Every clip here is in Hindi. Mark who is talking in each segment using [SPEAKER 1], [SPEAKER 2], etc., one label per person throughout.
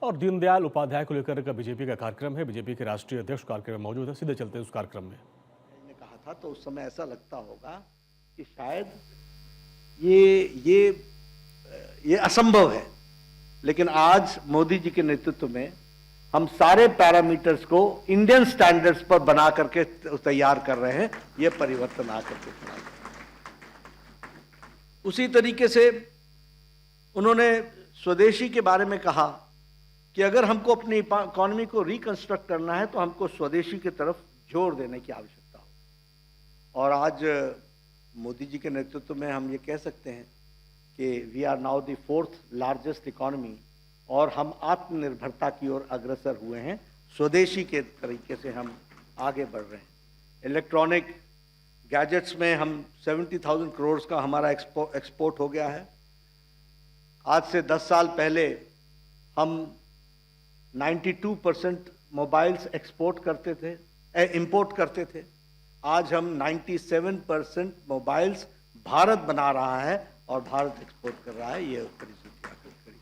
[SPEAKER 1] और दीनदयाल उपाध्याय को लेकर का बीजेपी का कार्यक्रम है। बीजेपी के राष्ट्रीय अध्यक्ष कार्यक्रम में मौजूद है। सीधे चलते हैं उस कार्यक्रम में।
[SPEAKER 2] ने कहा था तो उस समय ऐसा लगता होगा कि शायद ये असंभव है, लेकिन आज मोदी जी के नेतृत्व में हम सारे पैरामीटर्स को इंडियन स्टैंडर्ड्स पर बना करके तैयार कर रहे हैं। ये परिवर्तन आकर के खड़ा है। उसी तरीके से उन्होंने स्वदेशी के बारे में कहा कि अगर हमको अपनी इकोनॉमी को रिकंस्ट्रक्ट करना है तो हमको स्वदेशी की तरफ जोर देने की आवश्यकता हो। और आज मोदी जी के नेतृत्व में हम ये कह सकते हैं कि we are now the 4th largest economy और हम आत्मनिर्भरता की ओर अग्रसर हुए हैं। स्वदेशी के तरीके से हम आगे बढ़ रहे हैं। इलेक्ट्रॉनिक गैजेट्स में हम 70,000 करोड़ का हमारा एक्सपोर्ट हो गया है। आज से 10 साल पहले हम 92% मोबाइल्स एक्सपोर्ट करते थे, इंपोर्ट करते थे। आज हम 97% मोबाइल्स भारत बना रहा है और भारत एक्सपोर्ट कर रहा है। ये परिस्थिति आकर खड़ी।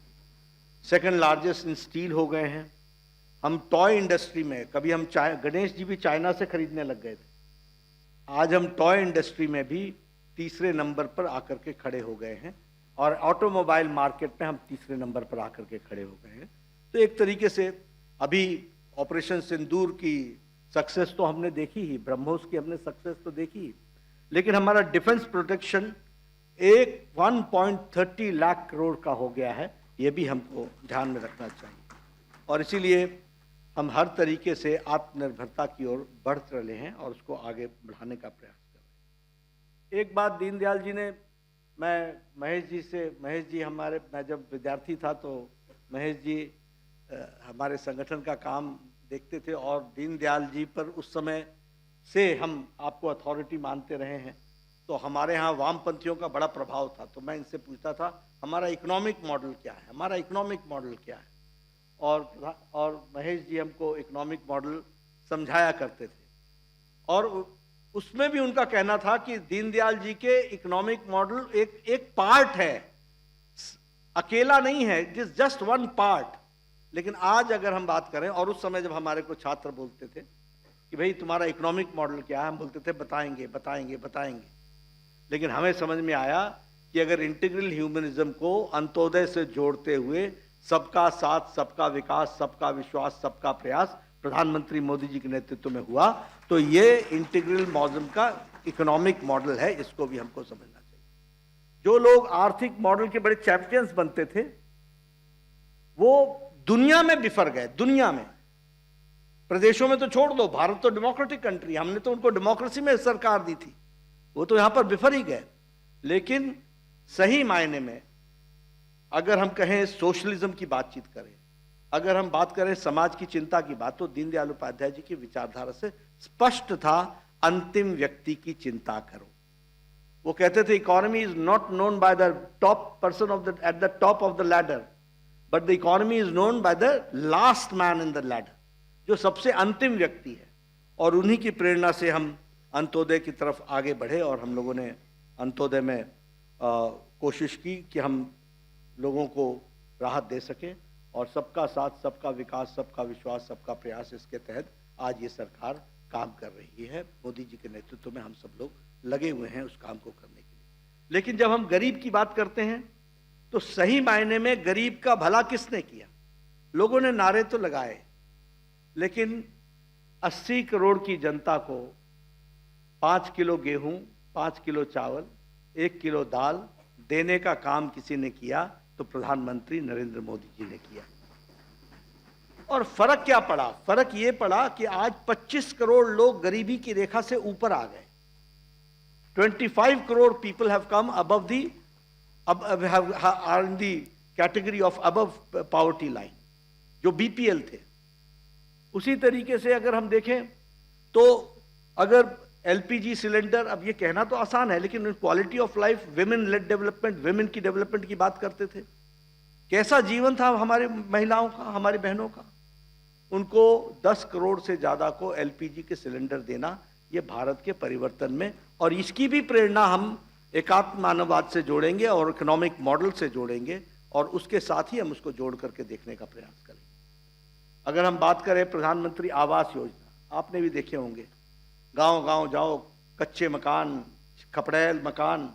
[SPEAKER 2] सेकंड लार्जेस्ट इन स्टील हो गए हैं। हम टॉय इंडस्ट्री में, कभी हम गणेश जी भी चाइना से खरीदने लग गए थे, आज हम टॉय इंडस्ट्री में भी तीसरे नंबर पर आकर के खड़े हो गए हैं और ऑटोमोबाइल मार्केट में हम तीसरे नंबर पर आकर के खड़े हो गए हैं। तो एक तरीके से अभी ऑपरेशन सिंदूर की सक्सेस तो हमने देखी ही, ब्रह्मोस की हमने सक्सेस तो देखी ही, लेकिन हमारा डिफेंस प्रोटेक्शन 1.30 लाख करोड़ का हो गया है। ये भी हमको ध्यान में रखना चाहिए और इसीलिए हम हर तरीके से आत्मनिर्भरता की ओर बढ़ रहे हैं और उसको आगे बढ़ाने का प्रयास कर रहे हैं। एक बात दीनदयाल जी ने, महेश जी मैं जब विद्यार्थी था तो महेश जी हमारे संगठन का काम देखते थे और दीनदयाल जी पर उस समय से हम आपको अथॉरिटी मानते रहे हैं। तो हमारे यहाँ वामपंथियों का बड़ा प्रभाव था। तो मैं इनसे पूछता था हमारा इकोनॉमिक मॉडल क्या है, हमारा इकोनॉमिक मॉडल क्या है। और महेश जी हमको इकोनॉमिक मॉडल समझाया करते थे और उसमें भी उनका कहना था कि दीनदयाल जी के इकोनॉमिक मॉडल एक पार्ट है, अकेला नहीं है, it is just one part. लेकिन आज अगर हम बात करें, और उस समय जब हमारे को छात्र बोलते थे कि भाई तुम्हारा इकोनॉमिक मॉडल क्या है, हम बोलते थे बताएंगे बताएंगे बताएंगे। लेकिन हमें समझ में आया कि अगर इंटीग्रल ह्यूमनिज्म को अंत्योदय से जोड़ते हुए सबका साथ, सबका विकास, सबका विश्वास, सबका प्रयास प्रधानमंत्री मोदी जी के नेतृत्व में हुआ, तो ये इंटीग्रल मॉडल का इकोनॉमिक मॉडल है। इसको भी हमको समझना चाहिए। जो लोग आर्थिक मॉडल के बड़े चैंपियंस बनते थे वो दुनिया में बिफर गए। दुनिया में, प्रदेशों में तो छोड़ दो, भारत तो डेमोक्रेटिक कंट्री, हमने तो उनको डेमोक्रेसी में सरकार दी थी, वो तो यहां पर बिफर ही गए। लेकिन सही मायने में अगर हम कहें सोशलिज्म की बातचीत करें, अगर हम बात करें समाज की चिंता की बात, तो दीनदयाल उपाध्याय जी की विचारधारा से स्पष्ट था, अंतिम व्यक्ति की चिंता करो। वो कहते थे economy is not known by the top person at the top of the ladder, but the economy is known by the last man in the ladder, जो सबसे अंतिम व्यक्ति है। और उन्हीं की प्रेरणा से हम अंत्योदय की तरफ आगे बढ़े और हम लोगों ने अंत्योदय में कोशिश की कि हम लोगों को राहत दे सकें। और सबका साथ, सबका विकास, सबका विश्वास, सबका प्रयास, इसके तहत आज ये सरकार काम कर रही है। मोदी जी के नेतृत्व में हम सब लोग लगे हुए हैं उस काम को करने के लिए। लेकिन जब हम गरीब की बात करते हैं तो सही मायने में गरीब का भला किसने किया? लोगों ने नारे तो लगाए, लेकिन 80 करोड़ की जनता को 5 किलो गेहूं, 5 किलो चावल, 1 किलो दाल देने का काम किसी ने किया तो प्रधानमंत्री नरेंद्र मोदी जी ने किया। और फर्क क्या पड़ा? फर्क यह पड़ा कि आज 25 करोड़ लोग गरीबी की रेखा से ऊपर आ गए। 25 crore people have come above the are in the category of above poverty line, जो बीपीएल थे। उसी तरीके से अगर हम देखें तो अगर एलपीजी सिलेंडर, अब ये कहना तो आसान है, लेकिन quality of life, women lead development, women की डेवलपमेंट की बात करते थे। कैसा जीवन था हमारे महिलाओं का, हमारी बहनों का? उनको 10 करोड़ से ज्यादा को एलपीजी के सिलेंडर देना, ये भारत के परिवर्तन में, और इसकी भी प्रेरणा हम एकात्म मानववाद से जोड़ेंगे और इकोनॉमिक मॉडल से जोड़ेंगे और उसके साथ ही हम उसको जोड़ करके देखने का प्रयास करेंगे। अगर हम बात करें प्रधानमंत्री आवास योजना, आपने भी देखे होंगे, गांव गांव जाओ, कच्चे मकान, खपड़ैल मकान,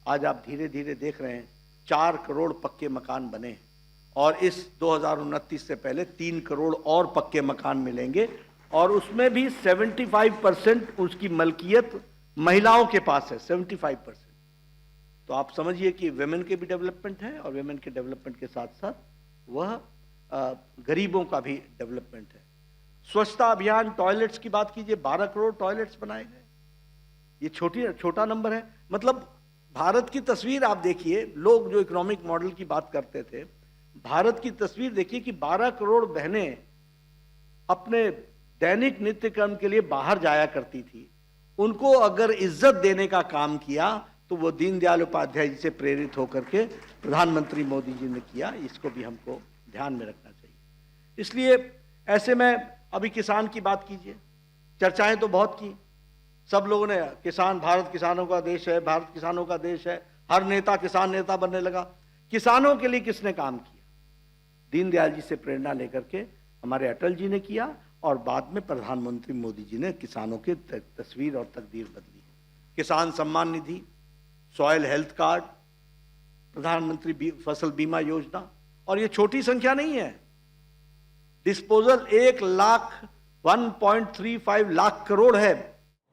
[SPEAKER 2] आज आप धीरे धीरे देख रहे हैं 4 करोड़ पक्के मकान बने हैं और इस 2029 से पहले 3 करोड़ और पक्के मकान मिलेंगे और उसमें भी 75% उसकी मलकियत महिलाओं के पास है, 75%। तो आप समझिए कि वेमेन के भी डेवलपमेंट है और वेमेन के डेवलपमेंट के साथ साथ वह गरीबों का भी डेवलपमेंट है। स्वच्छता अभियान, टॉयलेट्स की बात कीजिए, 12 करोड़ टॉयलेट्स बनाए गए। ये छोटा नंबर है। मतलब भारत की तस्वीर आप देखिए, लोग जो इकोनॉमिक मॉडल की बात करते थे, भारत की तस्वीर देखिए कि 12 करोड़ बहनें अपने दैनिक नित्य कर्म के लिए बाहर जाया करती थी। उनको अगर इज्जत देने का काम किया तो वो दीनदयाल उपाध्याय जी से प्रेरित होकर के प्रधानमंत्री मोदी जी ने किया। इसको भी हमको ध्यान में रखना चाहिए। इसलिए ऐसे में अभी किसान की बात कीजिए, चर्चाएं तो बहुत की, सब लोगों ने किसान, भारत किसानों का देश है, भारत किसानों का देश है, हर नेता किसान नेता बनने लगा। किसानों के लिए किसने काम किया? दीनदयाल जी से प्रेरणा लेकर के हमारे अटल जी ने किया और बाद में प्रधानमंत्री मोदी जी ने किसानों की तस्वीर और तकदीर बदली है। किसान Samman Nidhi, soil health card, प्रधानमंत्री फसल बीमा योजना, और ये छोटी संख्या नहीं है। डिस्पोजल 1,35 लाख करोड़ है